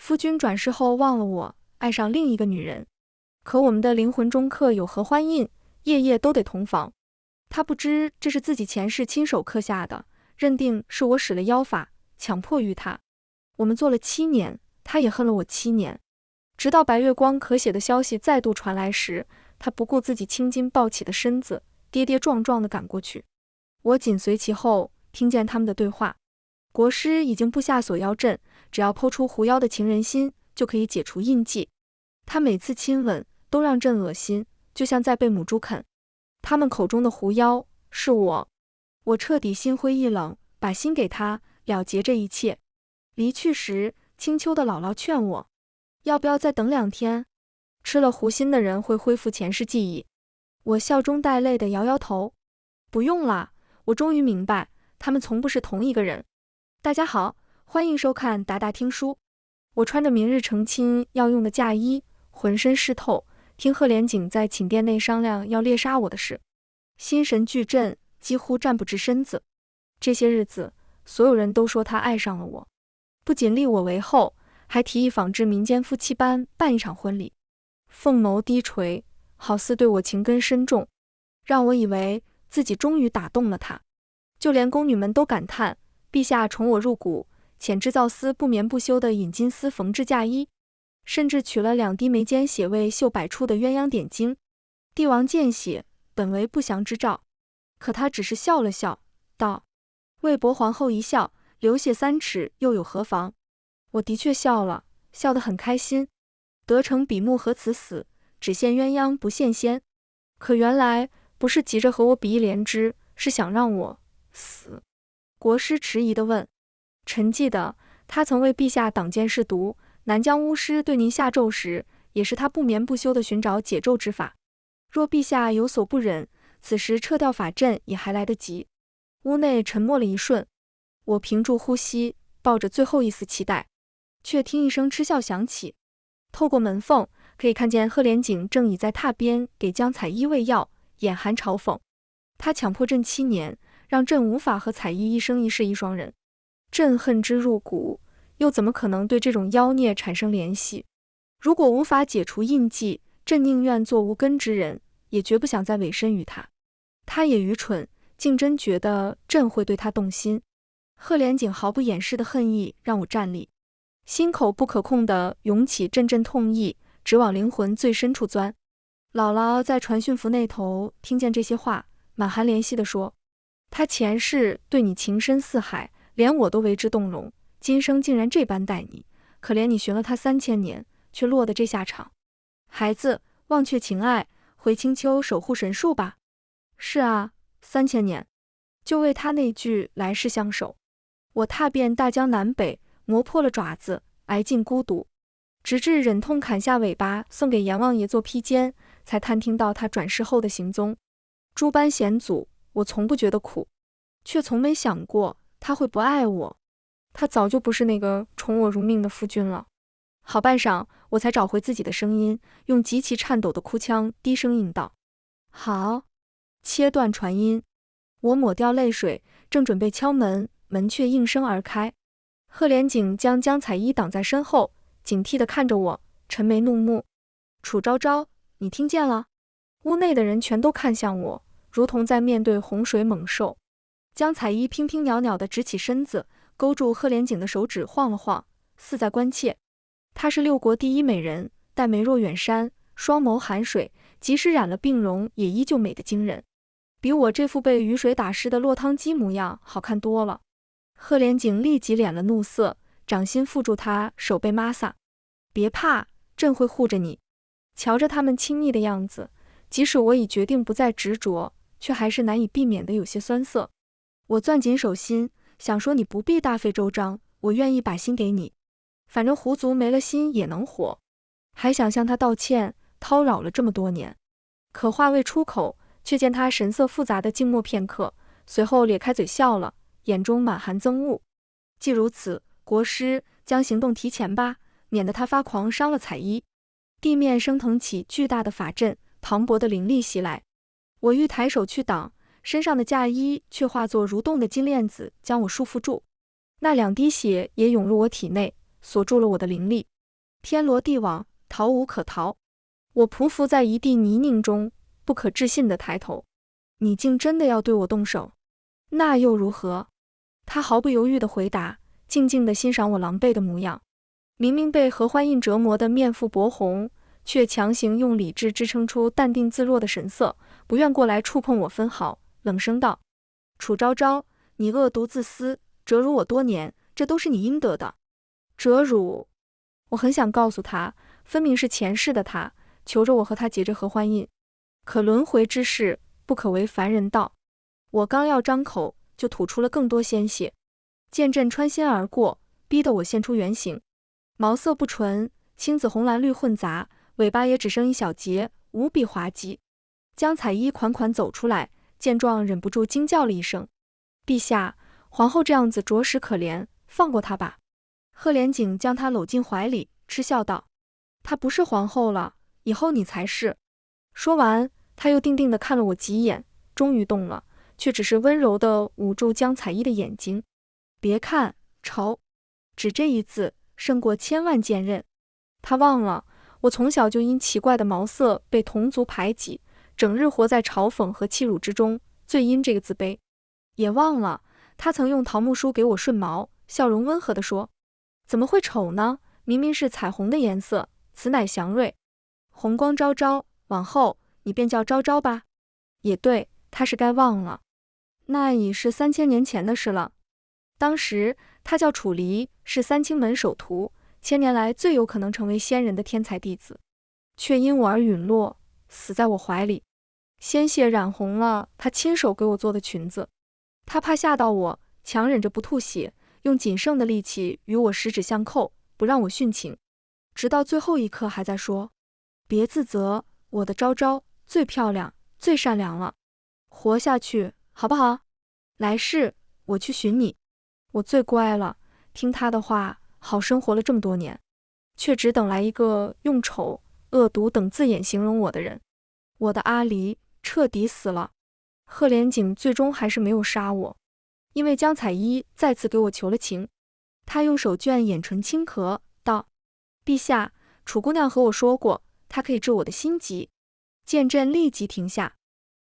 夫君转世后忘了我，爱上另一个女人。可我们的灵魂中刻有合欢印，夜夜都得同房。他不知这是自己前世亲手刻下的，认定是我使了妖法，强迫于他。我们做了7年，他也恨了我7年。直到白月光可写的消息再度传来时，他不顾自己青筋暴起的身子，跌跌撞撞地赶过去。我紧随其后，听见他们的对话。国师已经布下锁妖阵，只要剖出狐妖的情人心，就可以解除印记。他每次亲吻都让朕恶心，就像在被母猪啃。他们口中的狐妖是我。我彻底心灰意冷，把心给他，了结这一切。离去时，青丘的姥姥劝我，要不要再等2天？吃了狐心的人会恢复前世记忆。我笑中带泪地摇摇头，不用了，我终于明白，他们从不是同一个人。大家好，欢迎收看达达听书。我穿着明日成亲要用的嫁衣，浑身湿透，听赫连景在寝殿内商量要猎杀我的事，心神俱震，几乎站不直身子。这些日子，所有人都说他爱上了我，不仅立我为后，还提议仿制民间夫妻般办一场婚礼。凤眸低垂，好似对我情根深重，让我以为自己终于打动了他。就连宫女们都感叹，陛下宠我入骨，遣制造丝不眠不休地引金丝缝制嫁衣，甚至取了2滴眉间血为绣百出的鸳鸯点睛。帝王见血，本为不祥之兆，可他只是笑了笑，道：魏博皇后一笑，流血3尺又有何妨？我的确笑了，笑得很开心。得逞比目何辞死，只羡鸳鸯不羡仙。可原来不是急着和我比一连枝，是想让我死。国师迟疑地问：臣记得他曾为陛下挡箭试毒，南疆巫师对您下咒时，也是他不眠不休地寻找解咒之法。若陛下有所不忍，此时撤掉法阵也还来得及。屋内沉默了一瞬，我屏住呼吸，抱着最后一丝期待，却听一声嗤笑响起。透过门缝，可以看见赫连景正倚在榻边给江彩衣喂药，眼含嘲讽。他强迫朕7年，让朕无法和彩衣一生一世一双人。朕恨之入骨，又怎么可能对这种妖孽产生联系？如果无法解除印记，朕宁愿做无根之人，也绝不想再委身于他。他也愚蠢，竟真觉得朕会对他动心。赫连景毫不掩饰的恨意让我站立，心口不可控地涌起阵阵痛意，直往灵魂最深处钻。姥姥在传讯符那头听见这些话，满含怜惜地说：他前世对你情深似海，连我都为之动容，今生竟然这般待你，可怜你寻了他3000年，却落得这下场。孩子，忘却情爱，回青丘守护神树吧。是啊，3000年，就为他那句来世相守。我踏遍大江南北，磨破了爪子，挨尽孤独，直至忍痛砍下尾巴送给阎王爷做披肩，才探听到他转世后的行踪。诸般险阻，我从不觉得苦，却从没想过他会不爱我。他早就不是那个宠我如命的夫君了。好半晌，我才找回自己的声音，用极其颤抖的哭腔低声应道：好。切断传音。我抹掉泪水，正准备敲门，门却应声而开。赫连景将江彩衣挡在身后，警惕地看着我，沉眉怒目。楚昭昭，你听见了？屋内的人全都看向我，如同在面对洪水猛兽。江彩衣娉娉袅袅地直起身子，勾住赫连景的手指晃了晃，似在关切。她是6国第一美人，黛眉若远山，双眸含水，即使染了病容，也依旧美得惊人，比我这副被雨水打湿的落汤鸡模样好看多了。赫连景立即敛了怒色，掌心附住他手背玛萨。别怕，朕会护着你。瞧着他们亲昵的样子，即使我已决定不再执着，却还是难以避免的有些酸涩。我攥紧手心，想说你不必大费周章，我愿意把心给你，反正狐族没了心也能活。还想向他道歉，叨扰了这么多年。可话未出口，却见他神色复杂的静默片刻，随后咧开嘴笑了，眼中满含憎恶。既如此，国师将行动提前吧，免得他发狂伤了彩衣。地面升腾起巨大的法阵，磅礴的灵力袭来。我欲抬手去挡，身上的嫁衣却化作蠕动的金链子将我束缚住。那2滴血也涌入我体内，锁住了我的灵力。天罗地网，逃无可逃。我匍匐在一地泥泞中，不可置信地抬头。你竟真的要对我动手？那又如何？他毫不犹豫地回答，静静地欣赏我狼狈的模样。明明被何欢印折磨得面腹薄红，却强行用理智支撑出淡定自若的神色，不愿过来触碰我分毫，冷声道：楚昭昭，你恶毒自私，折辱我多年，这都是你应得的。折辱？我很想告诉他，分明是前世的他，求着我和他结着合欢印。可轮回之事，不可为凡人道。我刚要张口，就吐出了更多鲜血。剑阵穿心而过，逼得我现出原形。毛色不纯，青紫红蓝绿混杂，尾巴也只剩一小截，无比滑稽。江彩衣款款走出来，见状忍不住惊叫了一声：陛下，皇后这样子着实可怜，放过她吧。贺连景将她搂进怀里，嗤笑道：她不是皇后了，以后你才是。说完，他又定定地看了我几眼，终于动了，却只是温柔地捂住江彩衣的眼睛。别看，瞅，只这一字，胜过千万剑刃。他忘了，我从小就因奇怪的毛色被同族排挤，整日活在嘲讽和欺辱之中，最因这个自卑。也忘了，他曾用桃木梳给我顺毛，笑容温和地说：怎么会丑呢？明明是彩虹的颜色，此乃祥瑞。红光昭昭，往后你便叫昭昭吧。也对，他是该忘了，那已是3000年前的事了。当时他叫楚离，是三清门首徒，1000年来最有可能成为仙人的天才弟子，却因我而陨落，死在我怀里。鲜血染红了他亲手给我做的裙子。他怕吓到我，强忍着不吐血，用仅剩的力气与我十指相扣，不让我殉情，直到最后一刻还在说：别自责，我的昭昭最漂亮，最善良了，活下去好不好？来世我去寻你。我最乖了，听他的话，好生活了这么多年，却只等来一个用丑、恶毒等字眼形容我的人。我的阿离彻底死了。贺连景最终还是没有杀我，因为江彩衣再次给我求了情。他用手绢眼唇轻咳，道：陛下，楚姑娘和我说过，她可以治我的心疾。剑阵立即停下，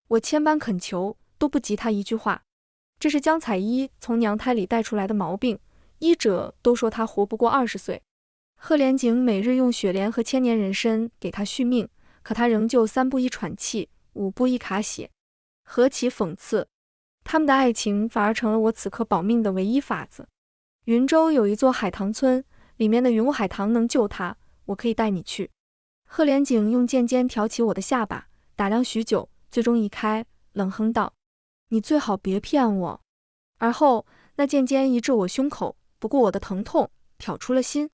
我千般恳求，都不及他一句话。这是江彩衣从娘胎里带出来的毛病，医者都说她活不过20岁。贺连景每日用雪莲和千年人参给她续命，可她仍旧3步一喘气，5步一卡血，何其讽刺！他们的爱情反而成了我此刻保命的唯一法子。云州有一座海棠村，里面的云雾海棠能救她，我可以带你去。贺连景用剑尖挑起我的下巴，打量许久，最终移开，冷哼道：你最好别骗我。而后那剑尖移至我胸口，不顾我的疼痛，挑出了心。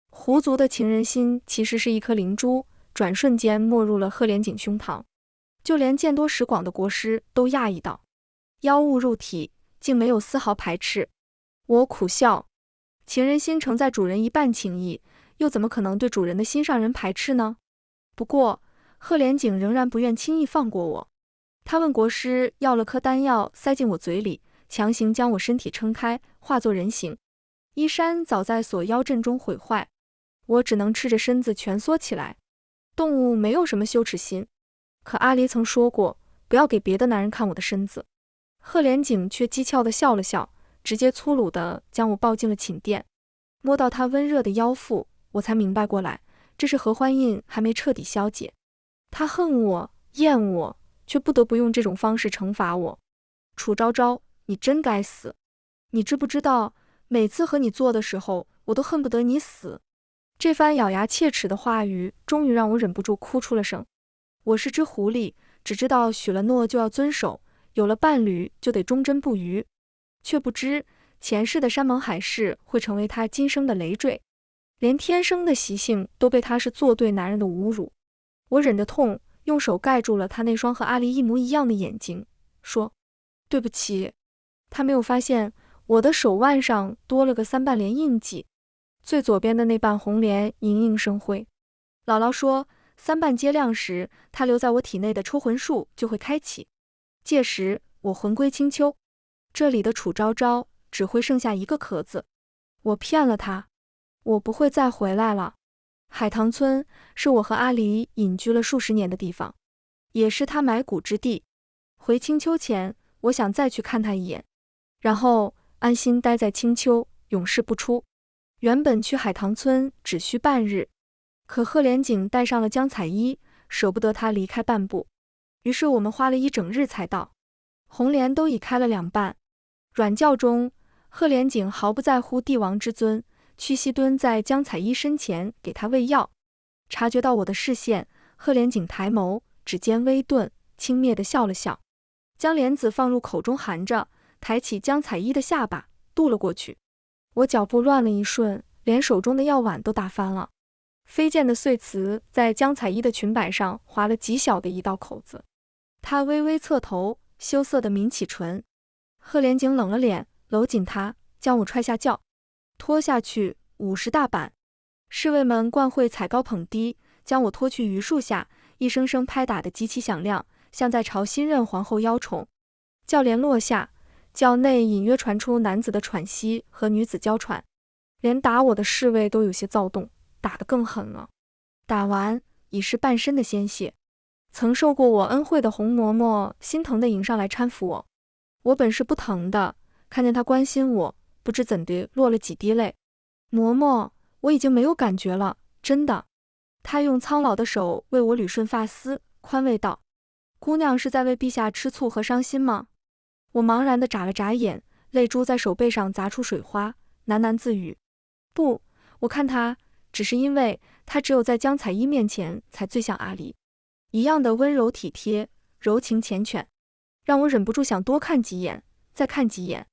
狐族的情人心其实是一颗灵珠，转瞬间没入了贺连景胸膛。就连见多识广的国师都讶异道：妖物入体，竟没有丝毫排斥。我苦笑，情人心承载主人一半情意，又怎么可能对主人的心上人排斥呢？不过贺连景仍然不愿轻易放过我，他问国师要了颗丹药塞进我嘴里，强行将我身体撑开，化作人形。衣衫早在锁妖阵中毁坏，我只能赤着身子蜷缩起来。动物没有什么羞耻心，可阿离曾说过，不要给别的男人看我的身子。贺连景却讥诮地笑了笑，直接粗鲁地将我抱进了寝殿。摸到他温热的腰腹，我才明白过来，这是合欢印还没彻底消解。他恨我厌我，却不得不用这种方式惩罚我。楚昭昭，你真该死！你知不知道，每次和你做的时候，我都恨不得你死。这番咬牙切齿的话语，终于让我忍不住哭出了声。我是只狐狸，只知道许了诺就要遵守，有了伴侣就得忠贞不渝，却不知前世的山盟海誓会成为他今生的累赘，连天生的习性都被他是做对男人的侮辱。我忍着痛，用手盖住了他那双和阿离一模一样的眼睛，说：对不起。他没有发现我的手腕上多了个3瓣莲印记，最左边的那瓣红莲莹莹生辉。姥姥说，3瓣皆亮时，它留在我体内的抽魂术就会开启，届时我魂归青丘，这里的楚昭昭只会剩下一个壳子。我骗了他，我不会再回来了。海棠村是我和阿离隐居了数十年的地方，也是他埋骨之地。回青丘前，我想再去看他一眼，然后安心待在青丘，永世不出。原本去海棠村只需半日，可贺连景带上了江彩衣，舍不得他离开半步，于是我们花了一整日才到。红莲都已开了2瓣，软轿中，贺连景毫不在乎帝王之尊，屈膝蹲在江彩衣身前给他喂药。察觉到我的视线，贺连景抬眸，指尖微顿，轻蔑地笑了笑，将莲子放入口中含着，抬起江彩衣的下巴，渡了过去。我脚步乱了一瞬，连手中的药碗都打翻了。飞溅的碎瓷在江彩衣的裙摆上划了极小的一道口子。她微微侧头，羞涩地抿起唇。贺连景冷了脸，搂紧她，将我踹下轿，拖下去50大板。侍卫们惯会踩高捧低，将我拖去榆树下，一声声拍打得极其响亮，像在朝新任皇后邀宠。轿帘落下，轿内隐约传出男子的喘息和女子娇喘，连打我的侍卫都有些躁动，打得更狠了。打完已是半身的鲜血。曾受过我恩惠的红嬷嬷心疼地迎上来搀扶我，我本是不疼的，看见她关心我，不知怎地落了几滴泪。嬷嬷，我已经没有感觉了，真的。她用苍老的手为我捋顺发丝，宽慰道：姑娘是在为陛下吃醋和伤心吗？我茫然地眨了眨眼，泪珠在手背上砸出水花，喃喃自语：不，我看她只是因为她只有在江彩衣面前才最像阿离，一样的温柔体贴，柔情缱绻，让我忍不住想多看几眼，再看几眼。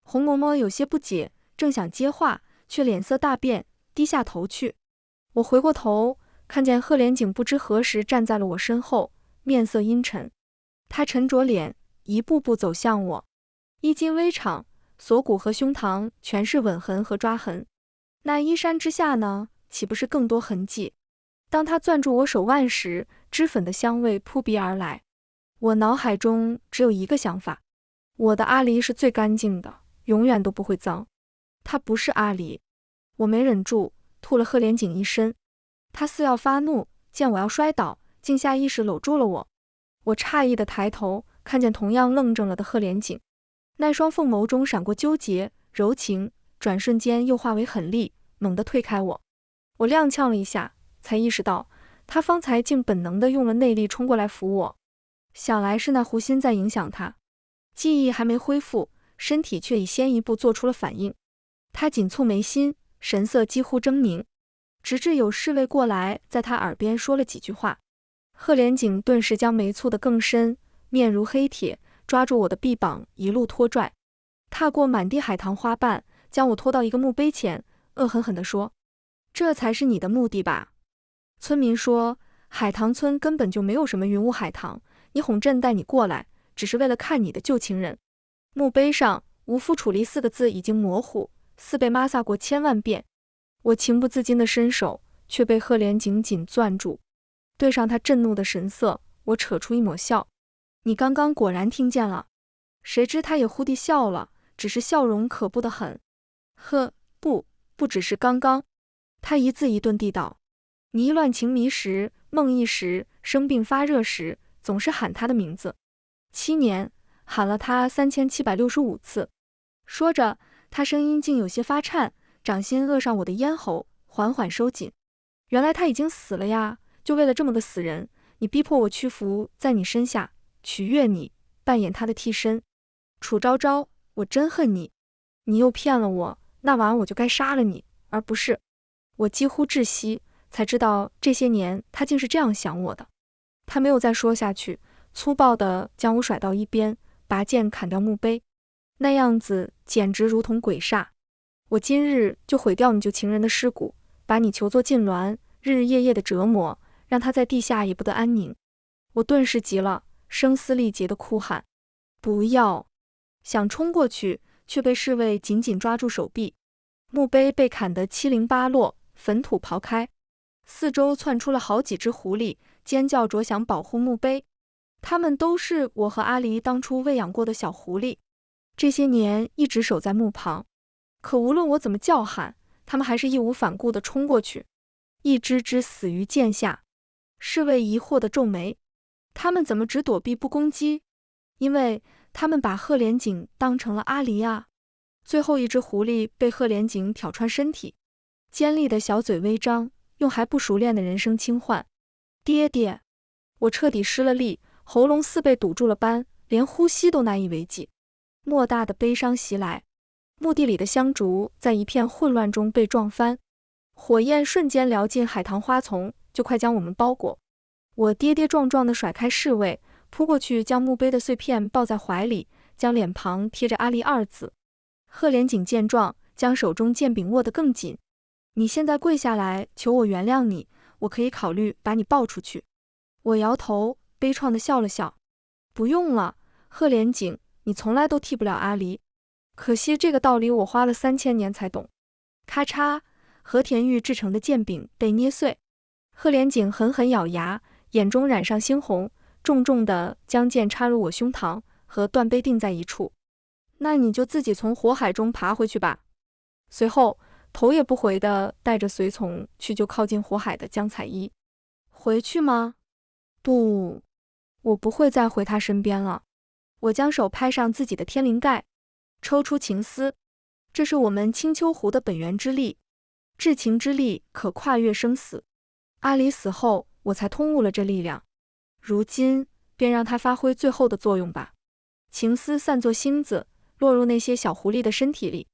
红嬷嬷有些不解，正想接话，却脸色大变，低下头去。我回过头，看见贺连景不知何时站在了我身后，面色阴沉。他沉着脸，一步步走向我，衣襟微敞，锁骨和胸膛全是吻痕和抓痕。那衣衫之下呢，岂不是更多痕迹？当他攥住我手腕时，脂粉的香味扑鼻而来。我脑海中只有一个想法：我的阿离是最干净的，永远都不会脏。他不是阿离。我没忍住，吐了贺连景一身。他似要发怒，见我要摔倒，竟下意识搂住了我。我诧异地抬头，看见同样愣怔了的贺连景，那双凤眸中闪过纠结、柔情，转瞬间又化为狠厉，猛地推开我。我踉跄了一下，才意识到他方才竟本能地用了内力冲过来扶我。想来是那狐心在影响他，记忆还没恢复，身体却已先一步做出了反应。他紧蹙眉心，神色几乎狰狞，直至有侍卫过来在他耳边说了几句话。贺连景顿时将眉蹙得更深，面如黑铁，抓住我的臂膀一路拖拽，踏过满地海棠花瓣，将我拖到一个墓碑前，恶狠狠地说：这才是你的目的吧？村民说海棠村根本就没有什么云雾海棠，你哄朕带你过来，只是为了看你的旧情人。墓碑上无夫楚离4个字已经模糊，似被抹撒过千万遍。我情不自禁地伸手，却被贺连景紧攥住。对上他震怒的神色，我扯出一抹笑：你刚刚果然听见了。谁知他也忽地笑了，只是笑容可怖得很。呵，不只是刚刚。他一字一顿地道：你一乱情迷时，梦呓时，生病发热时，总是喊他的名字。7年，喊了他3765次。说着，他声音竟有些发颤，掌心扼上我的咽喉，缓缓收紧。原来他已经死了呀！就为了这么个死人，你逼迫我屈服在你身下，取悦你，扮演他的替身。楚昭昭，我真恨你！你又骗了我，那晚我就该杀了你，而不是……我几乎窒息，才知道这些年他竟是这样想我的。他没有再说下去，粗暴地将我甩到一边，拔剑砍掉墓碑。那样子简直如同鬼煞。我今日就毁掉你旧情人的尸骨，把你囚作禁鸾，日日夜夜的折磨，让他在地下也不得安宁。我顿时急了，声嘶力竭地哭喊：不要！想冲过去，却被侍卫紧紧抓住手臂。墓碑被砍得七零八落，坟土刨开，四周窜出了好几只狐狸，尖叫着想保护墓碑。它们都是我和阿离当初喂养过的小狐狸，这些年一直守在墓旁。可无论我怎么叫喊，它们还是义无反顾地冲过去。一只只死于剑下。侍卫疑惑地皱眉，他们怎么只躲避不攻击？因为他们把鹤连锦当成了阿离啊。最后一只狐狸被鹤连锦挑穿身体，尖利的小嘴微张，用还不熟练的人声轻唤：爹爹！我彻底失了力，喉咙似被堵住了般，连呼吸都难以为继。莫大的悲伤袭来，墓地里的香烛在一片混乱中被撞翻，火焰瞬间燎进海棠花丛，就快将我们包裹。我跌跌撞撞地甩开侍卫，扑过去将墓碑的碎片抱在怀里，将脸庞贴着阿离二字。鹤连锦见状，将手中剑柄握得更紧。你现在跪下来求我原谅你，我可以考虑把你抱出去。我摇头，悲怆地笑了笑。不用了，鹤连锦，你从来都替不了阿离。可惜这个道理我花了3000年才懂。咔嚓，和田玉制成的剑柄被捏碎。鹤连锦狠狠咬牙，眼中染上猩红，重重地将剑插入我胸膛，和断碑定在一处。那你就自己从火海中爬回去吧。随后头也不回地带着随从去救靠近火海的江彩衣。回去吗？不，我不会再回他身边了。我将手拍上自己的天灵盖，抽出情丝，这是我们青丘湖的本源之力，至情之力可跨越生死。阿离死后，我才通悟了这力量，如今便让它发挥最后的作用吧。情丝散作星子，落入那些小狐狸的身体里，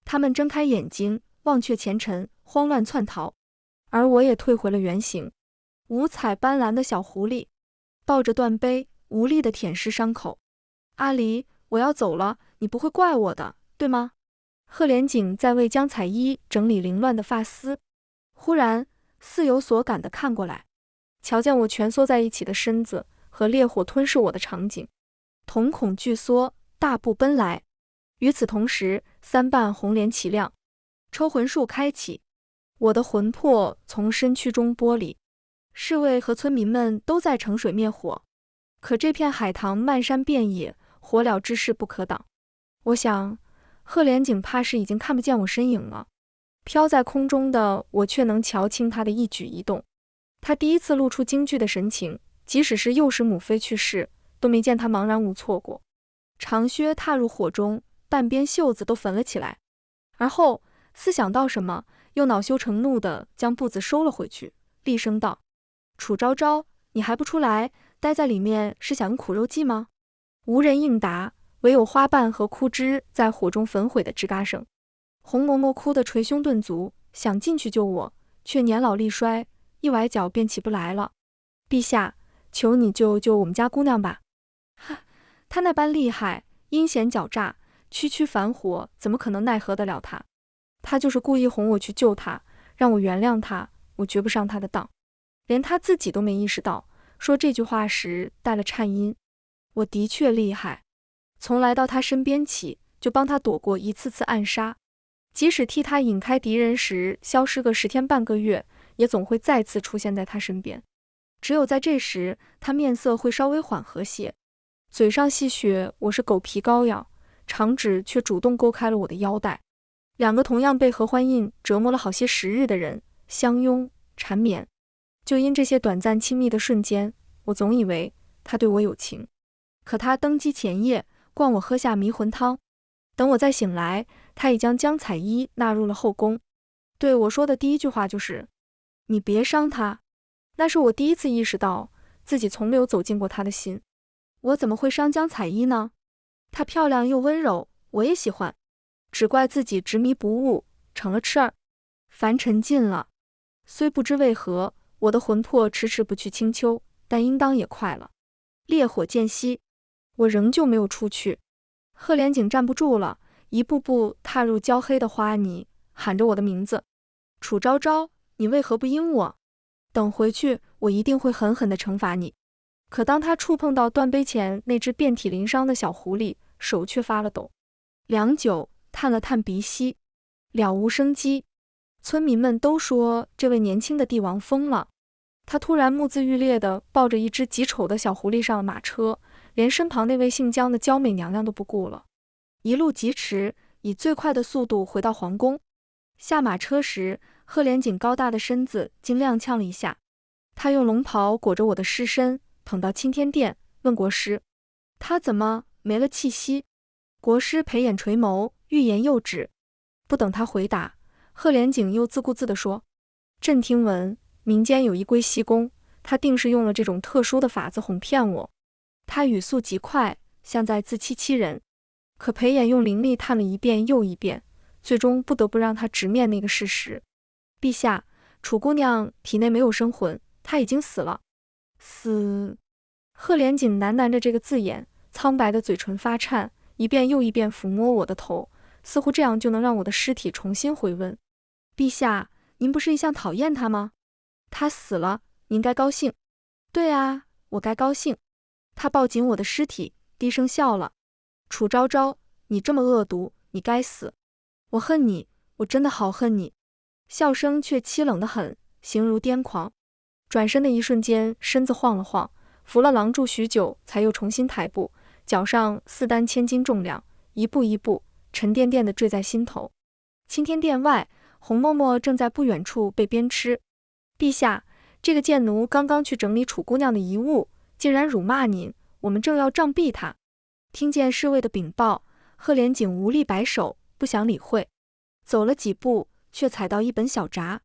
它们睁开眼睛，忘却前尘，慌乱窜逃，而我也退回了原形。五彩斑斓的小狐狸抱着断碑，无力地舔舐伤口。阿离，我要走了，你不会怪我的，对吗？鹤连锦在为江彩衣整理凌乱的发丝，忽然似有所感地看过来，瞧见我蜷缩在一起的身子和烈火吞噬我的场景，瞳孔巨缩，大步奔来。与此同时，3瓣红莲齐亮，抽魂术开启，我的魂魄从身躯中剥离。侍卫和村民们都在乘水灭火，可这片海棠漫山遍野，火燎之势不可挡。我想，鹤连锦怕是已经看不见我身影了。飘在空中的我却能瞧清他的一举一动。他第一次露出惊惧的神情，即使是幼时母妃去世，都没见他茫然无措过。长靴踏入火中，半边袖子都焚了起来，而后思想到什么，又恼羞成怒地将步子收了回去，厉声道：楚昭昭，你还不出来？待在里面是想用苦肉计吗？无人应答，唯有花瓣和枯枝在火中焚毁的吱嘎声。红嬷嬷哭得捶胸顿足，想进去救我，却年老力衰，一崴脚便起不来了。陛下，求你救救我们家姑娘吧。哈，她那般厉害，阴险狡诈，区区凡火怎么可能奈何得了她？她就是故意哄我去救她，让我原谅她，我绝不上她的当。连她自己都没意识到，说这句话时带了颤音。我的确厉害，从来到她身边起，就帮她躲过一次次暗杀，即使替她引开敌人时消失个10天半个月，也总会再次出现在她身边。只有在这时，她面色会稍微缓和些，嘴上戏谑我是狗皮膏药，长指却主动勾开了我的腰带。2个同样被合欢印折磨了好些时日的人相拥缠绵，就因这些短暂亲密的瞬间，我总以为他对我有情。可他登基前夜灌我喝下迷魂汤，等我再醒来，他已将江彩衣纳入了后宫。对我说的第一句话就是你别伤他。那是我第一次意识到自己从没有走进过他的心。我怎么会伤江彩衣呢？她漂亮又温柔，我也喜欢，只怪自己执迷不悟，成了痴儿。凡尘尽了，虽不知为何，我的魂魄迟迟不去青丘，但应当也快了。烈火渐熄，我仍旧没有出去。鹤连锦站不住了，一步步踏入焦黑的花泥，喊着我的名字：楚昭昭，你为何不应我？等回去，我一定会狠狠地惩罚你。可当他触碰到断碑前那只遍体鳞伤的小狐狸，手却发了抖。良久，探了探鼻息，了无生机。村民们都说这位年轻的帝王疯了。他突然目眦欲裂地抱着一只极丑的小狐狸上了马车，连身旁那位姓姜的娇美娘娘都不顾了，一路疾驰，以最快的速度回到皇宫。下马车时，贺连景高大的身子竟踉跄了一下，他用龙袍裹着我的尸身，捧到钦天殿，问国师：“他怎么没了气息？”国师裴眼垂眸，欲言又止。不等他回答，贺连景又自顾自地说：“朕听闻民间有一龟息公，他定是用了这种特殊的法子哄骗我。”他语速极快，像在自欺欺人。可裴眼用灵力探了一遍又一遍，最终不得不让他直面那个事实。陛下，楚姑娘体内没有生魂，她已经死了。死？贺连景喃喃着这个字眼，苍白的嘴唇发颤，一遍又一遍抚摸我的头，似乎这样就能让我的尸体重新回温。陛下，您不是一向讨厌她吗？她死了，您该高兴。对啊，我该高兴。他抱紧我的尸体，低声笑了。楚昭昭，你这么恶毒，你该死。我恨你，我真的好恨你。笑声却凄冷得很，形如癫狂。转身的一瞬间，身子晃了晃，扶了廊柱许久，才又重新抬步，脚上4担千斤重量，一步一步沉甸甸地坠在心头。钦天殿外，洪嬷嬷正在不远处被鞭笞。陛下，这个贱奴刚刚去整理楚姑娘的遗物，竟然辱骂您，我们正要杖毙他。听见侍卫的禀报，贺连景无力摆手，不想理会。走了几步，却踩到一本小札，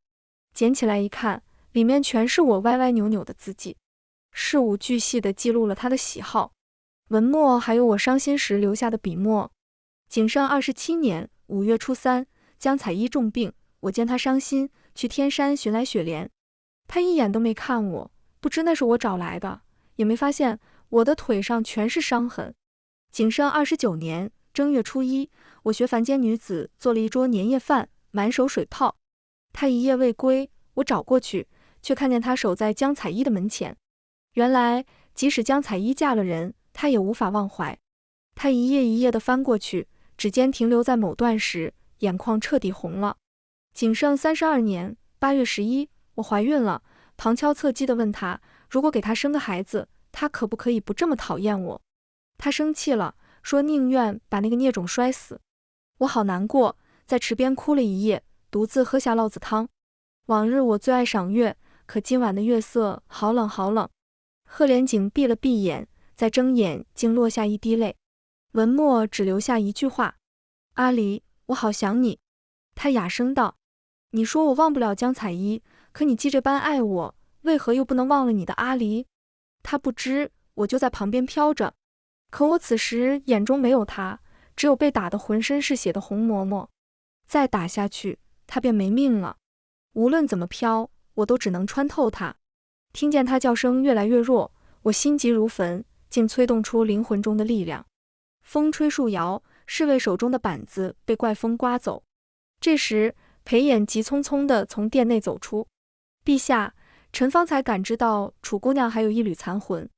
捡起来一看，里面全是我歪歪扭扭的字迹，事无巨细地记录了他的喜好、文墨，还有我伤心时留下的笔墨。景圣27年5月初3，江采衣重病，我见他伤心，去天山寻来雪莲。他一眼都没看我，不知那是我找来的，也没发现我的腿上全是伤痕。景圣29年正月初1，我学凡间女子做了一桌年夜饭，满手水泡。他一夜未归，我找过去，却看见他守在江采衣的门前。原来即使江采衣嫁了人，他也无法忘怀。他一页一页地翻过去，指尖停留在某段时，眼眶彻底红了。景圣32年8月11，我怀孕了，旁敲侧击地问他，如果给他生个孩子，他可不可以不这么讨厌我？他生气了，说宁愿把那个孽种摔死。我好难过，在池边哭了一夜，独自喝下酪子汤。往日我最爱赏月，可今晚的月色好冷好冷。贺连景闭了闭眼，再睁眼竟落下一滴泪。文墨只留下一句话：阿离，我好想你。他哑声道：你说我忘不了江采衣，可你既这般爱我，为何又不能忘了你的阿离？他不知，我就在旁边飘着。可我此时眼中没有他，只有被打得浑身是血的洪嬷嬷。再打下去，他便没命了。无论怎么飘，我都只能穿透他。听见他叫声越来越弱，我心急如焚，竟催动出灵魂中的力量。风吹树摇，侍卫手中的板子被怪风刮走。这时裴衍急匆匆地从殿内走出。陛下，臣方才感知到楚姑娘还有一缕残魂。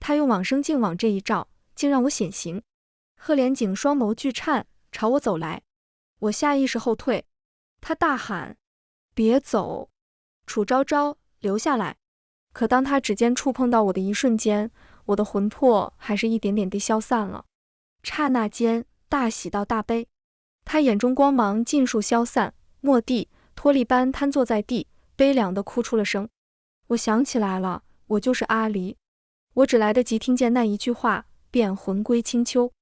他用往生镜往这一照，竟让我显形。贺连景双眸巨颤，朝我走来。我下意识后退。他大喊：别走，楚昭昭，留下来。可当他指尖触碰到我的一瞬间，我的魂魄还是一点点地消散了。刹那间，大喜到大悲。他眼中光芒尽数消散，蓦地脱力般瘫坐在地，悲凉地哭出了声。我想起来了，我就是阿离。我只来得及听见那一句话，便魂归清秋。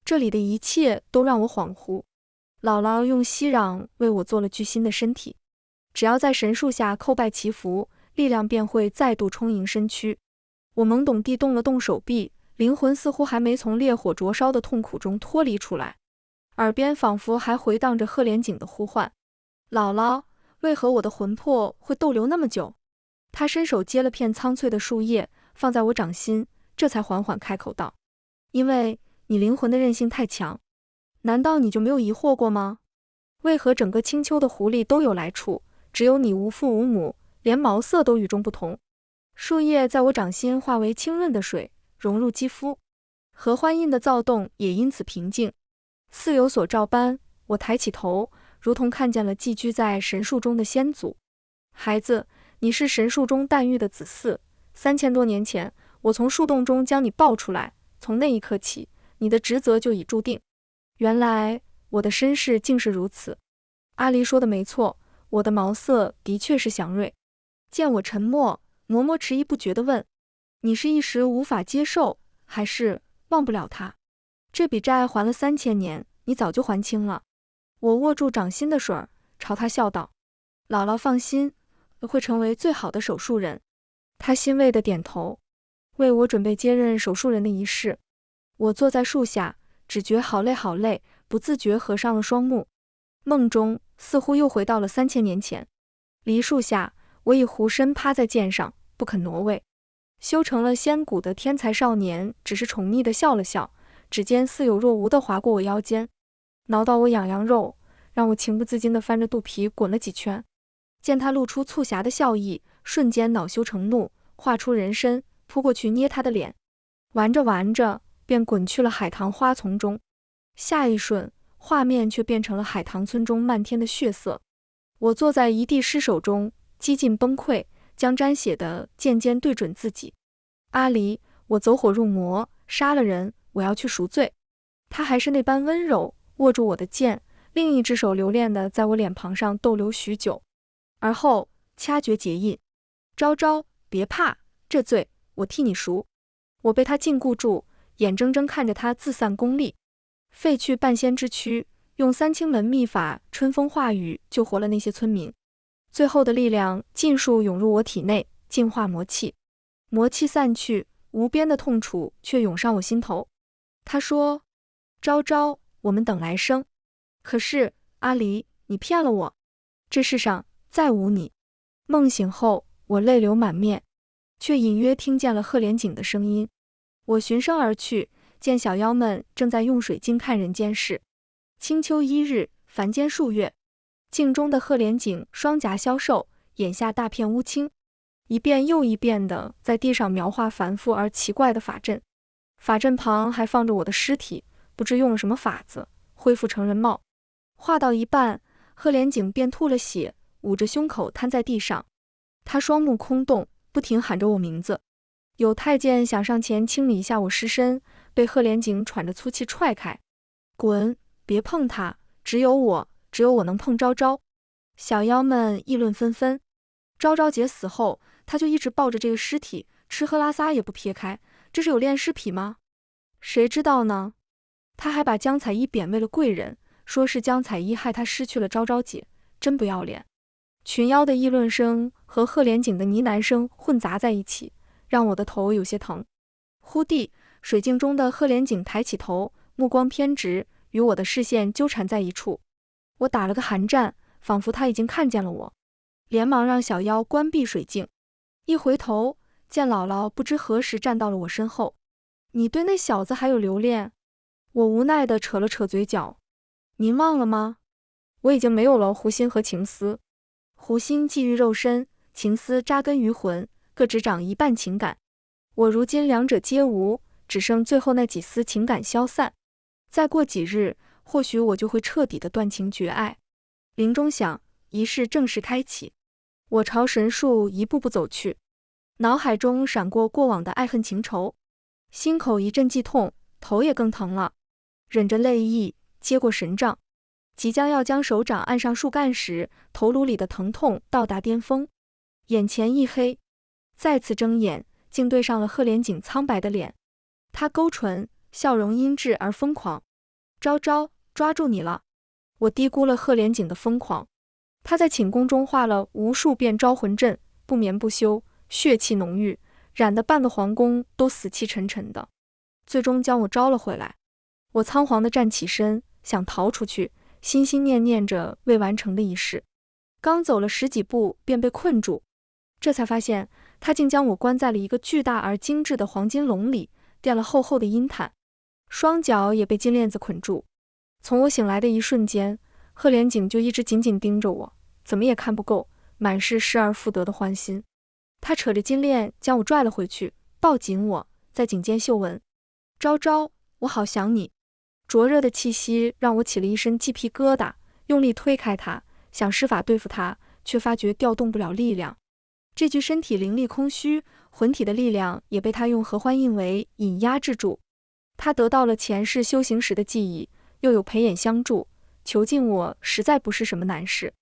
这里的一切都让我恍惚。姥姥用息壤为我做了具新的身体，只要在神树下叩拜祈福，力量便会再度充盈身躯。我懵懂地动了动手臂，灵魂似乎还没从烈火灼烧的痛苦中脱离出来，耳边仿佛还回荡着贺连景的呼唤：姥姥，为何我的魂魄会逗留那么久？他伸手接了片苍翠的树叶，放在我掌心，这才缓缓开口道：因为你灵魂的韧性太强。难道你就没有疑惑过吗？为何整个青丘的狐狸都有来处，只有你无父无母，连毛色都与众不同？树叶在我掌心化为清润的水，融入肌肤，合欢印的躁动也因此平静。似有所照般，我抬起头，如同看见了寄居在神树中的先祖。孩子，你是神树中诞育的子嗣，3000多年前，我从树洞中将你抱出来，从那一刻起，你的职责就已注定。原来我的身世竟是如此。阿离说的没错，我的毛色的确是祥瑞。见我沉默，嬷嬷迟疑不决地问：“你是一时无法接受，还是忘不了他？这笔债还了3000年，你早就还清了。”我握住掌心的水儿，朝他笑道：“姥姥放心，会成为最好的手术人。”他欣慰地点头，为我准备接任手术人的仪式。我坐在树下，只觉好累好累，不自觉合上了双目。梦中似乎又回到了3000年前。梨树下，我已弧身趴在剑上，不肯挪位。修成了仙骨的天才少年只是宠溺地笑了笑，指尖似有若无地划过我腰间，挠到我痒痒肉，让我情不自禁地翻着肚皮滚了几圈。见他露出促狭的笑意，瞬间恼羞成怒，化出人身，扑过去捏他的脸。玩着玩着，便滚去了海棠花丛中。下一瞬，画面却变成了海棠村中漫天的血色。我坐在一地尸首中，几近崩溃，将沾血的剑尖对准自己。阿离，我走火入魔，杀了人，我要去赎罪。他还是那般温柔，握住我的剑，另一只手留恋地在我脸庞上逗留许久，而后掐诀结印。昭昭，别怕，这罪我替你赎。我被他禁锢住，眼睁睁看着他自散功力，废去半仙之躯，用三清门秘法春风化雨救活了那些村民。最后的力量尽数涌入我体内，净化魔气。魔气散去，无边的痛楚却涌上我心头。他说：“昭昭，我们等来生。”可是阿离，你骗了我，这世上再无你。梦醒后，我泪流满面，却隐约听见了贺连景的声音。我循声而去，见小妖们正在用水晶看人间事。清秋1日，凡间数月。镜中的贺连景双颊消瘦，眼下大片乌青，一遍又一遍地在地上描画繁复而奇怪的法阵。法阵旁还放着我的尸体，不知用了什么法子，恢复成人貌。画到一半，贺连景便吐了血，捂着胸口瘫在地上。他双目空洞，不停喊着我名字。有太监想上前清理一下我尸身，被贺连景喘着粗气踹开。滚，别碰他，只有我能碰昭昭。小妖们议论纷纷。昭昭姐死后，他就一直抱着这个尸体，吃喝拉撒也不撇开，这是有恋尸癖吗？谁知道呢？他还把江彩衣贬为了贵人，说是江彩衣害他失去了昭昭姐，真不要脸。群妖的议论声和贺连景的呢喃声混杂在一起，让我的头有些疼。忽地，水镜中的贺连景抬起头，目光偏直，与我的视线纠缠在一处。我打了个寒战，仿佛他已经看见了我，连忙让小妖关闭水镜。一回头，见姥姥不知何时站到了我身后。你对那小子还有留恋？我无奈地扯了扯嘴角。您忘了吗？我已经没有了狐心和情思。狐心寄于肉身，情思扎根于魂，各只长一半情感。我如今两者皆无，只剩最后那几丝情感消散。再过几日，或许我就会彻底的断情绝爱。铃钟响，仪式正式开启。我朝神树一步步走去，脑海中闪过过往的爱恨情仇，心口一阵悸痛，头也更疼了。忍着泪意，接过神杖，即将要将手掌按上树干时，头颅里的疼痛到达巅峰，眼前一黑，再次睁眼，竟对上了贺连景苍白的脸。他勾唇，笑容阴鸷而疯狂。昭昭，抓住你了！我低估了贺连景的疯狂。他在寝宫中画了无数遍招魂阵，不眠不休，血气浓郁，染得半个皇宫都死气沉沉的，最终将我招了回来。我仓皇地站起身，想逃出去，心心念念着未完成的仪式。刚走了10几步，便被困住。这才发现，他竟将我关在了一个巨大而精致的黄金笼里，垫了厚厚的阴毯，双脚也被金链子捆住。从我醒来的一瞬间，贺连景就一直紧紧盯着我，怎么也看不够，满是失而复得的欢心。他扯着金链将我拽了回去，抱紧我，在颈间嗅闻。昭昭，我好想你。灼热的气息让我起了一身鸡皮疙瘩，用力推开他，想施法对付他，却发觉调动不了力量。这具身体灵力空虚，魂体的力量也被他用合欢印为引压制住。他得到了前世修行时的记忆，又有陪眼相助，囚禁我实在不是什么难事。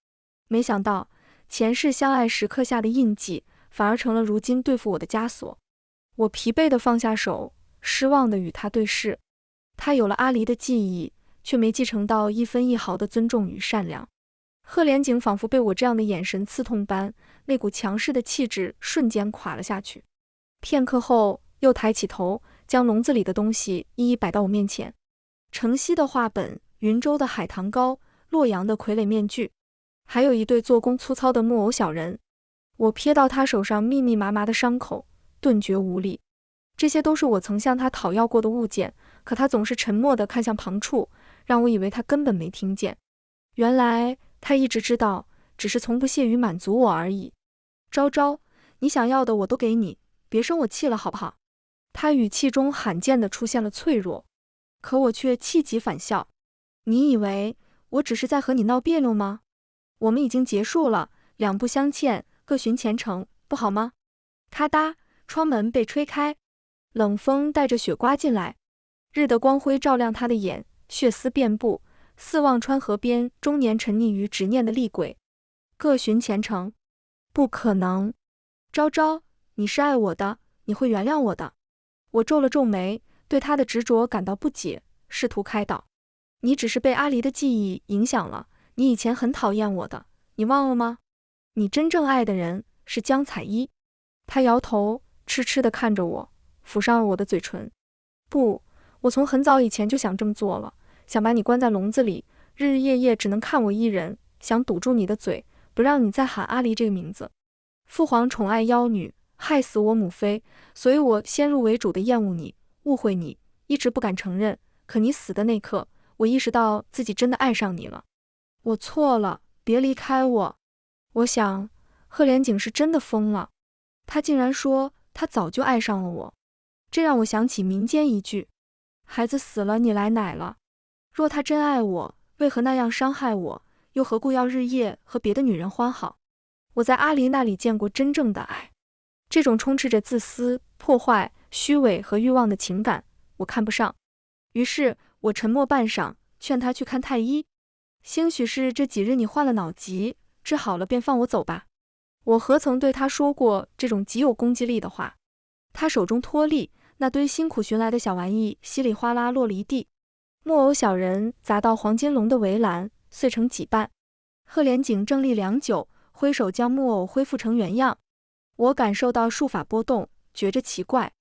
没想到前世相爱时刻下的印记，反而成了如今对付我的枷锁。我疲惫地放下手，失望地与他对视。他有了阿离的记忆，却没继承到一分一毫的尊重与善良。贺连景仿佛被我这样的眼神刺痛般，那股强势的气质瞬间垮了下去。片刻后，又抬起头，将笼子里的东西一一摆到我面前。城西的画本，云州的海棠糕，洛阳的傀儡面具，还有一对做工粗糙的木偶小人。我瞥到他手上密密麻麻的伤口，顿觉无力。这些都是我曾向他讨要过的物件，可他总是沉默地看向旁处，让我以为他根本没听见。原来他一直知道，只是从不屑于满足我而已。昭昭，你想要的我都给你，别生我气了好不好？他语气中罕见地出现了脆弱，可我却气急反笑。你以为我只是在和你闹别扭吗？我们已经结束了，两不相欠，各寻前程，不好吗？咔嗒，窗门被吹开，冷风带着雪刮进来，日的光辉照亮他的眼，血丝遍布，似忘川河边终年沉溺于执念的厉鬼。各寻前程？不可能。昭昭，你是爱我的，你会原谅我的。我皱了皱眉，对他的执着感到不解，试图开导。你只是被阿离的记忆影响了，你以前很讨厌我的，你忘了吗？你真正爱的人是江彩衣。他摇头，痴痴地看着我，抚上了我的嘴唇。不，我从很早以前就想这么做了，想把你关在笼子里，日日夜夜只能看我一人，想堵住你的嘴，不让你再喊阿离这个名字。父皇宠爱妖女，害死我母妃，所以我先入为主的厌恶你，误会你，一直不敢承认。可你死的那刻，我意识到自己真的爱上你了。我错了，别离开我。我想，贺连景是真的疯了，他竟然说他早就爱上了我。这让我想起民间一句：孩子死了，你来奶了。若他真爱我，为何那样伤害我？又何故要日夜和别的女人欢好？我在阿离那里见过真正的爱，这种充斥着自私、破坏、虚伪和欲望的情感，我看不上。于是我沉默半晌，劝他去看太医。兴许是这几日你患了脑疾，治好了便放我走吧。我何曾对他说过这种极有攻击力的话？他手中脱力，那堆辛苦寻来的小玩意稀里哗啦落了一地。木偶小人砸到黄金龙的围栏，碎成几瓣。贺连景怔立良久，挥手将木偶恢复成原样。我感受到术法波动，觉着奇怪。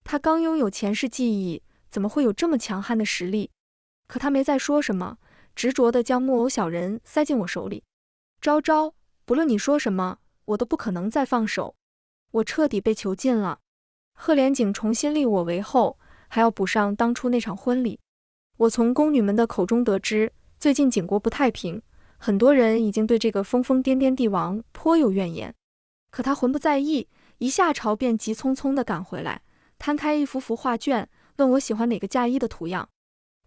他刚拥有前世记忆，怎么会有这么强悍的实力？可他没再说什么，执着地将木偶小人塞进我手里。昭昭，不论你说什么，我都不可能再放手。我彻底被囚禁了。贺连景重新立我为后，还要补上当初那场婚礼。我从宫女们的口中得知，最近景国不太平，很多人已经对这个疯疯癫癫帝王颇有怨言。可他浑不在意，一下朝便急匆匆地赶回来，摊开一幅幅画卷，问我喜欢哪个嫁衣的图样。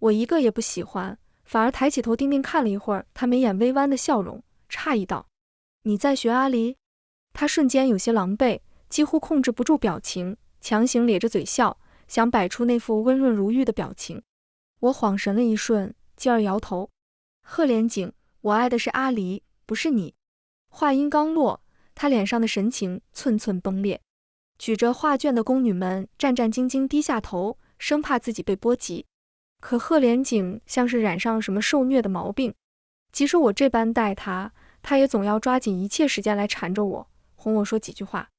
我一个也不喜欢，反而抬起头定定看了一会儿他眉眼微弯的笑容，诧异道：你在学阿离？他瞬间有些狼狈，几乎控制不住表情，强行咧着嘴笑，想摆出那副温润如玉的表情。我恍神了一瞬，继而摇头。贺连景，我爱的是阿离，不是你。话音刚落，他脸上的神情寸寸崩裂。举着画卷的宫女们战战兢兢低下头，生怕自己被波及。可贺连景像是染上了什么受虐的毛病，即使我这般待他，他也总要抓紧一切时间来缠着我，哄我说几句话。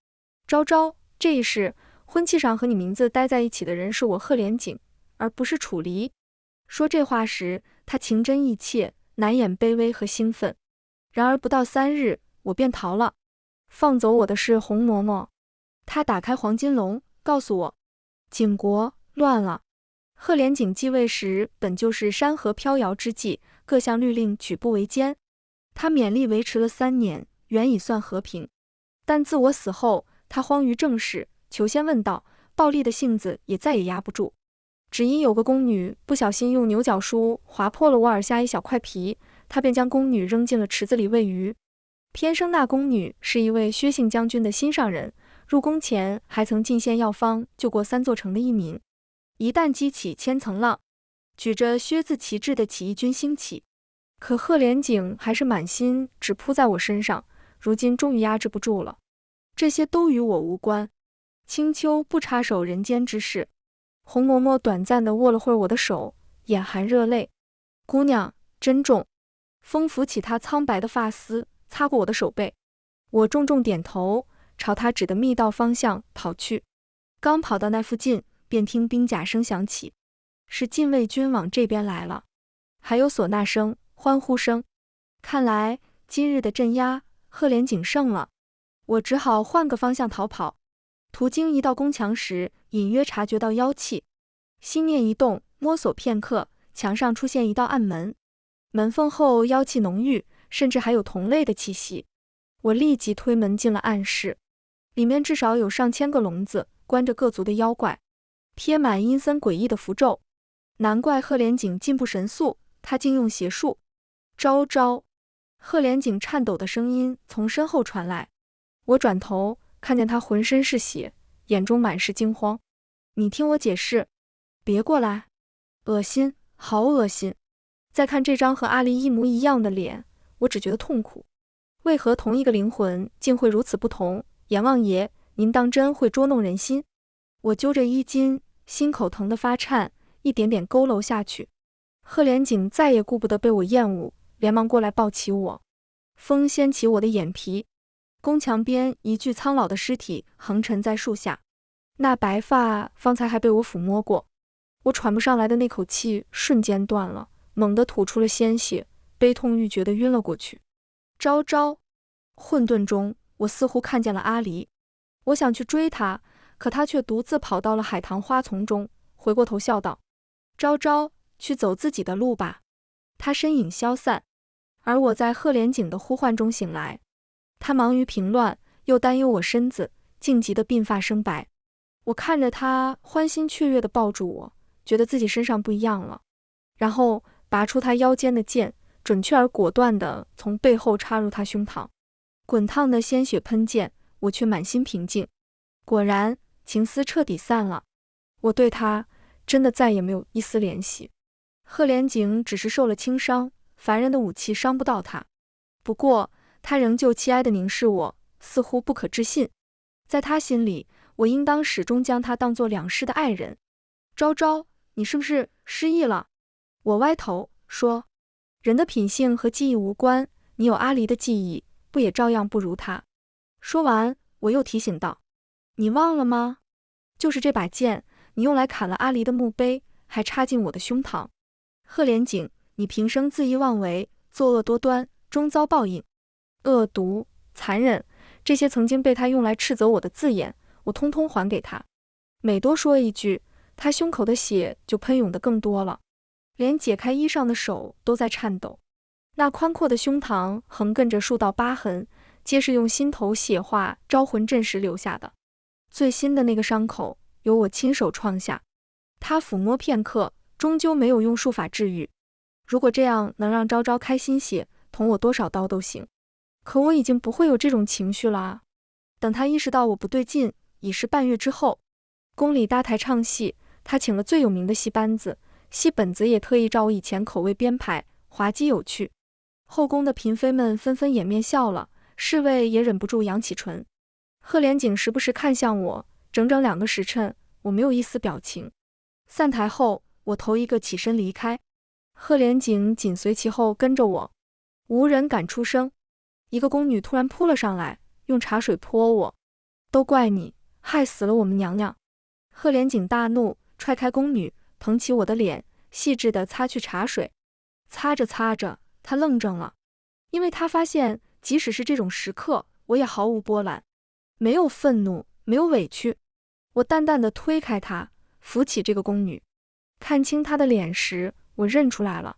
昭昭，这一世婚期上和你名字待在一起的人是我贺连景，而不是楚离。说这话时，他情真意切，难掩卑微和兴奋。然而不到3日，我便逃了。放走我的是红嬷嬷。他打开黄金笼，告诉我，景国乱了。贺连景继位时本就是山河飘摇之际，各项律令举步维艰。他勉力维持了3年，原已算和平。但自我死后，他荒于政事，求仙问道，暴力的性子也再也压不住。只因有个宫女不小心用牛角梳划破了我耳下一小块皮，他便将宫女扔进了池子里喂鱼。偏生那宫女是一位薛姓将军的心上人，入宫前还曾进献药方救过3座城的一民。一旦激起千层浪，举着薛字旗帜的起义军兴起，可赫连景还是满心只扑在我身上，如今终于压制不住了。这些都与我无关，青丘不插手人间之事。红嬷嬷短暂地握了会儿我的手，眼含热泪。姑娘，珍重。风拂起她苍白的发丝，擦过我的手背。我重重点头，朝她指的密道方向跑去。刚跑到那附近，便听兵甲声响起，是禁卫军往这边来了，还有唢呐声、欢呼声。看来今日的镇压，赫连景胜了。我只好换个方向逃跑。途经一道宫墙时，隐约察觉到妖气，心念一动，摸索片刻，墙上出现一道暗门，门缝后妖气浓郁，甚至还有同类的气息。我立即推门进了暗室，里面至少有上千个笼子，关着各族的妖怪，贴满阴森诡异的符咒。难怪赫连景进步神速，他竟用邪术。招招！赫连景颤抖的声音从身后传来。我转头看见他浑身是血，眼中满是惊慌。你听我解释。别过来。恶心，好恶心。再看这张和阿离一模一样的脸，我只觉得痛苦。为何同一个灵魂竟会如此不同？阎王爷，您当真会捉弄人心？我揪着衣襟，心口疼得发颤，一点点佝偻下去。赫连景再也顾不得被我厌恶，连忙过来抱起我。风掀起我的眼皮。宫墙边一具苍老的尸体横沉在树下，那白发方才还被我抚摸过。我喘不上来的那口气瞬间断了，猛地吐出了鲜血，悲痛欲绝地晕了过去。招招！混沌中，我似乎看见了阿离。我想去追他，可他却独自跑到了海棠花丛中，回过头笑道：招招，去走自己的路吧。他身影消散，而我在赫连景的呼唤中醒来。他忙于平乱，又担忧我身子，竟急得鬓发生白。我看着他欢欣雀跃地抱住我，觉得自己身上不一样了，然后拔出他腰间的剑，准确而果断地从背后插入他胸膛。滚烫的鲜血喷溅，我却满心平静。果然，情丝彻底散了。我对他真的再也没有一丝联系。赫连景只是受了轻伤，凡人的武器伤不到他。不过他仍旧凄哀地凝视我，似乎不可置信。在他心里，我应当始终将他当作两世的爱人。招招，你是不是失忆了？我歪头说，人的品性和记忆无关，你有阿离的记忆，不也照样不如他？说完，我又提醒道，你忘了吗？就是这把剑，你用来砍了阿离的墓碑，还插进我的胸膛。赫连景，你平生恣意妄为，作恶多端，终遭报应。恶毒、残忍，这些曾经被他用来斥责我的字眼，我通通还给他。每多说一句，他胸口的血就喷涌得更多了，连解开衣裳的手都在颤抖。那宽阔的胸膛横亘着数道疤痕，皆是用心头血化招魂阵时留下的。最新的那个伤口由我亲手创下。他抚摸片刻，终究没有用术法治愈。如果这样能让昭昭开心些，捅我多少刀都行。可我已经不会有这种情绪了啊！等他意识到我不对劲，已是半月之后。宫里搭台唱戏，他请了最有名的戏班子，戏本子也特意照我以前口味编排，滑稽有趣。后宫的嫔妃们纷纷掩面笑了，侍卫也忍不住扬起唇。赫连景时不时看向我，整整2个时辰，我没有一丝表情。散台后，我头一个起身离开，赫连景紧随其后跟着我。无人敢出声。一个宫女突然扑了上来，用茶水泼我。都怪你，害死了我们娘娘。赫连景大怒，踹开宫女，捧起我的脸，细致地擦去茶水。擦着擦着，他愣怔了，因为他发现即使是这种时刻，我也毫无波澜，没有愤怒，没有委屈。我淡淡地推开他，扶起这个宫女。看清她的脸时，我认出来了，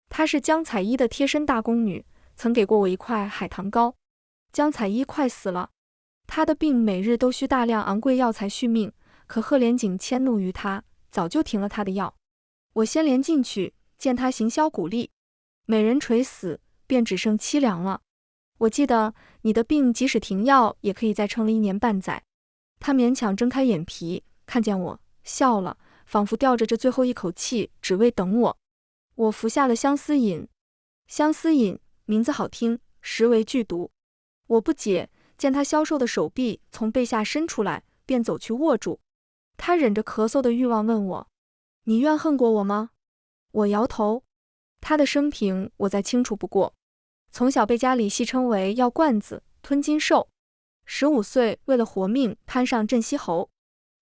她是江彩衣的贴身大宫女，曾给过我一块海棠膏。江彩衣快死了，她的病每日都需大量昂贵药材续命，可赫连景迁怒于她，早就停了她的药。我先连进去，见她行销鼓励，美人垂死，便只剩凄凉了。我记得你的病即使停药，也可以再撑了1年半载。她勉强睁开眼皮，看见我，笑了，仿佛吊着这最后一口气，只为等我。我服下了相思饮。相思饮，名字好听，实为剧毒。我不解，见他消瘦的手臂从背下伸出来，便走去握住。他忍着咳嗽的欲望问我：你怨恨过我吗？我摇头。他的生平我再清楚不过，从小被家里戏称为药罐子、吞金兽。15岁为了活命攀上镇西侯，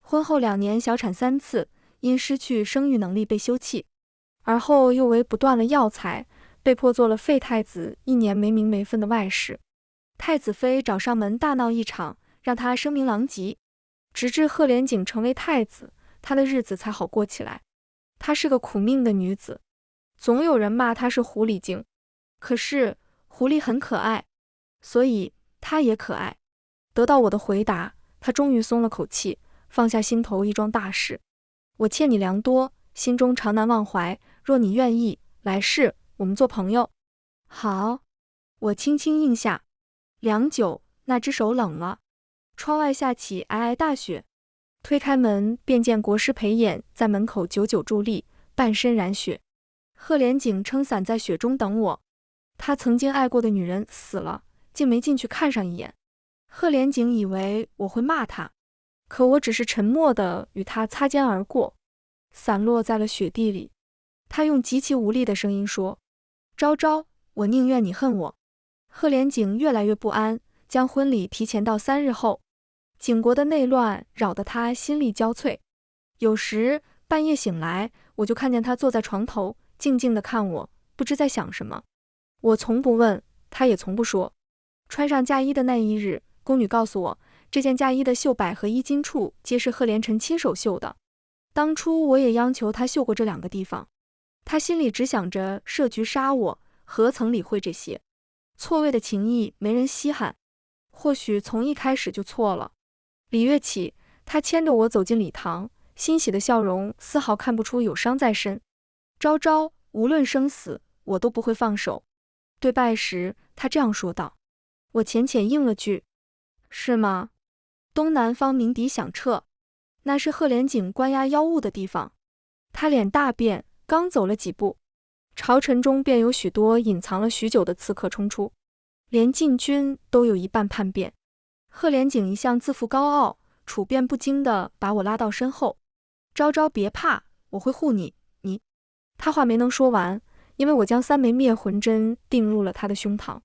婚后2年小产3次，因失去生育能力被休弃，而后又为不断了药材，被迫做了废太子1年没名没分的外室。太子妃找上门大闹一场，让他声名狼藉，直至赫连景成为太子，她的日子才好过起来。她是个苦命的女子，总有人骂她是狐狸精，可是狐狸很可爱，所以她也可爱。得到我的回答，她终于松了口气，放下心头一桩大事。我欠你良多，心中常难忘怀，若你愿意，来世我们做朋友。好，我轻轻应下。良久，那只手冷了。窗外下起皑皑大雪，推开门便见国师裴衍在门口久久伫立，半身染雪。赫连景撑伞在雪中等我，他曾经爱过的女人死了，竟没进去看上一眼。赫连景以为我会骂他，可我只是沉默地与他擦肩而过。伞落在了雪地里，他用极其无力的声音说：昭昭，我宁愿你恨我。赫连景越来越不安，将婚礼提前到3日后。景国的内乱扰得他心力交瘁，有时半夜醒来，我就看见他坐在床头，静静地看我，不知在想什么。我从不问，他也从不说。穿上嫁衣的那一日，宫女告诉我，这件嫁衣的绣摆和衣襟处皆是赫连臣亲手绣的。当初我也央求他绣过这2个地方，他心里只想着设局杀我，何曾理会这些错位的情谊没人稀罕，或许从一开始就错了。礼乐起，他牵着我走进礼堂，欣喜的笑容丝毫看不出有伤在身。昭昭，无论生死，我都不会放手。对拜时，他这样说道。我浅浅应了句：是吗？东南方鸣笛响彻，那是赫连景关押妖物的地方。他脸大变，刚走了几步，朝臣中便有许多隐藏了许久的刺客冲出，连禁军都有一半叛变。赫连景一向自负高傲，处变不惊地把我拉到身后。昭昭别怕，我会护你。他话没能说完，因为我将3枚灭魂针钉入了他的胸膛，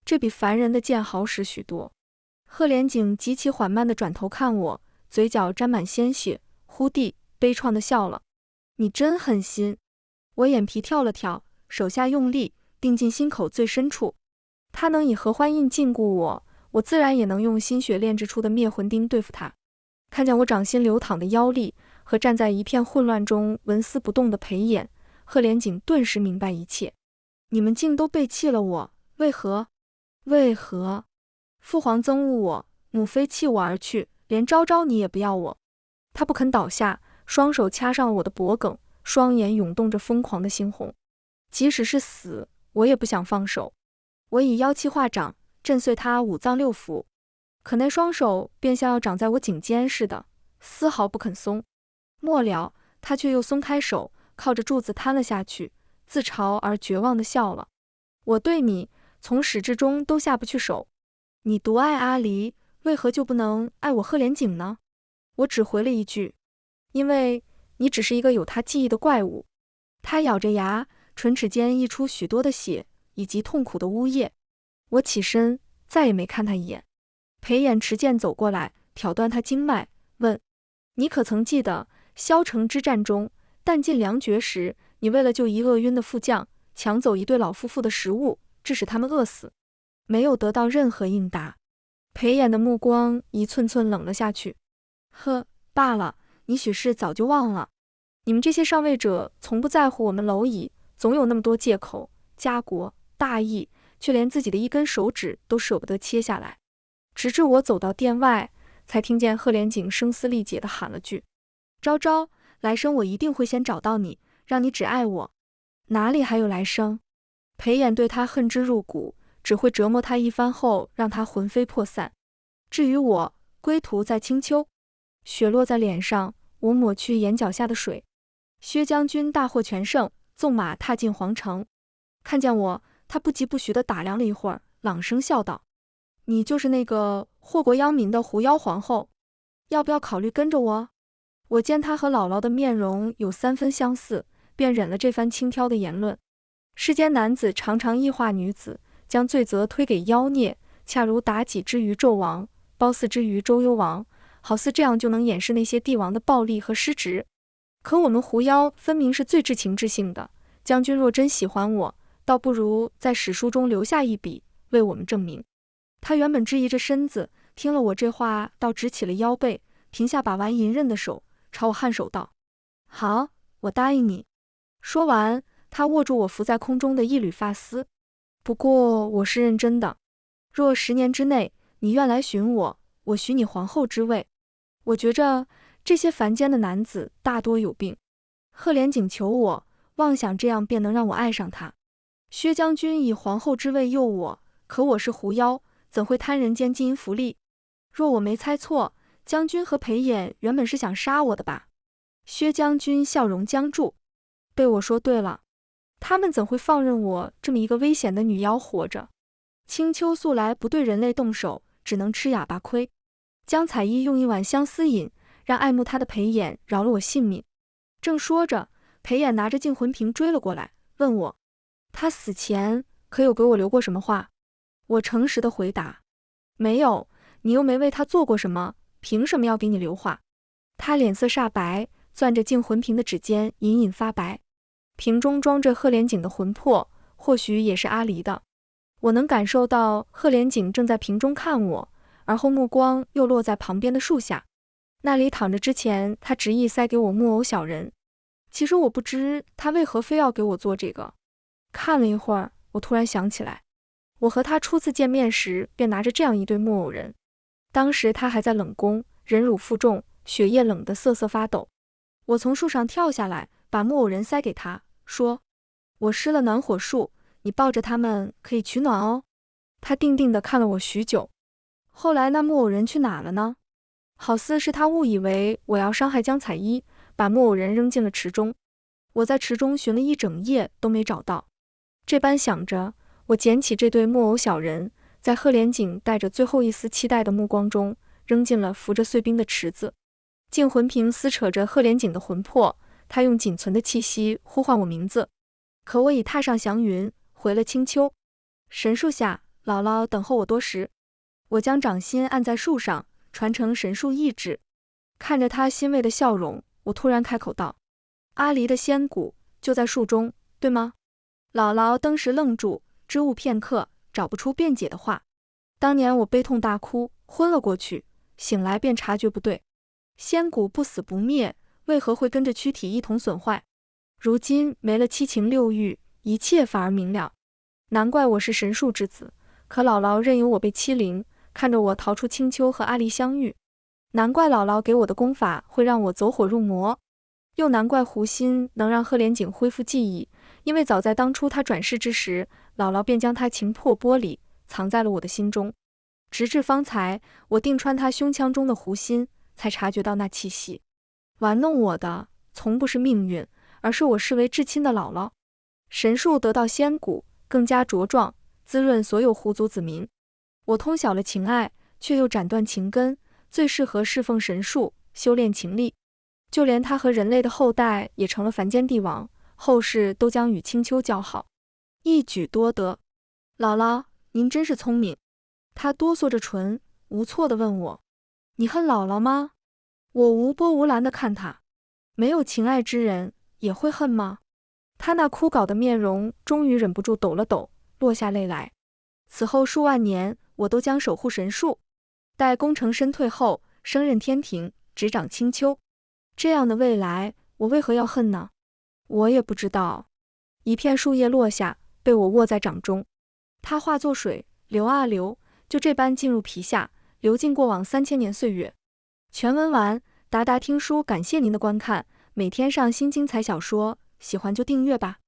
这比凡人的剑好使许多。赫连景极其缓慢地转头看我，嘴角沾满鲜血，忽地悲怆地笑了。你真狠心。我眼皮跳了跳，手下用力钉进心口最深处。他能以合欢印禁锢我，我自然也能用心血炼制出的灭魂钉对付他。看见我掌心流淌的妖力和站在一片混乱中纹丝不动的裴衍，赫连景顿时明白一切。你们竟都背弃了我，为何？父皇憎恶我，母妃弃我而去，连昭昭你也不要我。他不肯倒下，双手掐上了我的脖颈，双眼涌动着疯狂的猩红。即使是死，我也不想放手。我以妖气化掌，震碎他5脏6腑，可那双手便像要长在我颈间似的，丝毫不肯松。末了，他却又松开手，靠着柱子瘫了下去，自嘲而绝望地笑了。我对你从始至终都下不去手，你独爱阿离，为何就不能爱我赫连景呢？我只回了一句：因为你只是一个有他记忆的怪物。他咬着牙，唇齿间溢出许多的血以及痛苦的呜咽。我起身，再也没看他一眼。裴衍持剑走过来，挑断他经脉，问：你可曾记得萧城之战中，弹尽粮绝时，你为了救一饿晕的副将，抢走一对老夫妇的食物，致使他们饿死？没有得到任何应答。裴衍的目光一寸寸冷了下去。呵，罢了，你许是早就忘了。你们这些上位者从不在乎我们蝼蚁，总有那么多借口，家国大义，却连自己的一根手指都舍不得切下来。直至我走到殿外，才听见赫连景声嘶力竭地喊了句：昭昭，来生我一定会先找到你，让你只爱我。哪里还有来生？裴衍对他恨之入骨，只会折磨他一番后让他魂飞魄散。至于我，归途在青丘，雪落在脸上，我抹去眼角下的水。薛将军大获全胜，纵马踏进皇城，看见我，他不疾不徐地打量了一会儿，朗声笑道：“你就是那个祸国殃民的狐妖皇后，要不要考虑跟着我？”我见他和姥姥的面容有3分相似，便忍了这番轻佻的言论。世间男子常常异化女子，将罪责推给妖孽，恰如妲己之于纣王，褒姒之于周幽王，好似这样就能掩饰那些帝王的暴力和失职。可我们狐妖分明是最至情至性的，将军若真喜欢我，倒不如在史书中留下一笔，为我们证明。他原本质疑着身子，听了我这话，倒直起了腰背，停下把玩银刃的手，朝我颔首道：“好，我答应你。”说完，他握住我浮在空中的一缕发丝。不过我是认真的，若10年之内你愿来寻我，我许你皇后之位。我觉着这些凡间的男子大多有病。赫连请求我，妄想这样便能让我爱上他。薛将军以皇后之位诱我，可我是狐妖，怎会贪人间金银福利？若我没猜错，将军和裴衍原本是想杀我的吧？薛将军笑容僵住，被我说对了，他们怎会放任我这么一个危险的女妖活着？青丘素来不对人类动手，只能吃哑巴亏。江采衣用一碗相思饮，让爱慕他的裴衍饶了我性命。正说着，裴衍拿着净魂瓶追了过来，问我，他死前可有给我留过什么话？我诚实的回答，没有，你又没为他做过什么，凭什么要给你留话？他脸色煞白，攥着净魂瓶的指尖隐隐发白。瓶中装着赫连景的魂魄，或许也是阿离的。我能感受到赫连景正在瓶中看我，而后目光又落在旁边的树下，那里躺着之前他执意塞给我木偶小人。其实我不知他为何非要给我做这个。看了一会儿，我突然想起来，我和他初次见面时便拿着这样一对木偶人，当时他还在冷宫，忍辱负重，血液冷得瑟瑟发抖。我从树上跳下来，把木偶人塞给他，说，我施了暖火术，你抱着他们可以取暖哦。他定定地看了我许久。后来那木偶人去哪了呢？好似是他误以为我要伤害江采衣，把木偶人扔进了池中。我在池中寻了一整夜都没找到。这般想着，我捡起这对木偶小人，在赫连景带着最后一丝期待的目光中，扔进了浮着碎冰的池子。净魂瓶撕扯着赫连景的魂魄，他用仅存的气息呼唤我名字。可我已踏上祥云，回了青丘。神树下，姥姥等候我多时。我将掌心按在树上，传承神树意志。看着他欣慰的笑容，我突然开口道，阿离的仙骨就在树中，对吗？姥姥当时愣住，支吾片刻，找不出辩解的话。当年我悲痛大哭，昏了过去，醒来便察觉不对。仙骨不死不灭，为何会跟着躯体一同损坏？如今没了七情六欲，一切反而明了。难怪我是神树之子，可姥姥任由我被欺凌，看着我逃出青丘和阿离相遇。难怪姥姥给我的功法会让我走火入魔。又难怪狐心能让赫连景恢复记忆，因为早在当初他转世之时，姥姥便将他情破玻璃，藏在了我的心中。直至方才，我定穿他胸腔中的狐心，才察觉到那气息。玩弄我的从不是命运，而是我视为至亲的姥姥。神树得到仙骨，更加茁壮，滋润所有狐族子民。我通晓了情爱，却又斩断情根，最适合侍奉神树，修炼情力。就连他和人类的后代也成了凡间帝王，后世都将与青丘交好，一举多得。姥姥，您真是聪明。他哆嗦着唇，无措地问我，你恨姥姥吗？我无波无澜地看他，没有情爱之人也会恨吗？他那枯槁的面容终于忍不住抖了抖，落下泪来。此后数万年，我都将守护神树，待功成身退后，升任天庭，执掌青丘。这样的未来，我为何要恨呢？我也不知道。一片树叶落下，被我握在掌中，它化作水，流啊流，就这般进入皮下，流进过往3000年岁月。全文完，达达听书感谢您的观看，每天上新精彩小说，喜欢就订阅吧。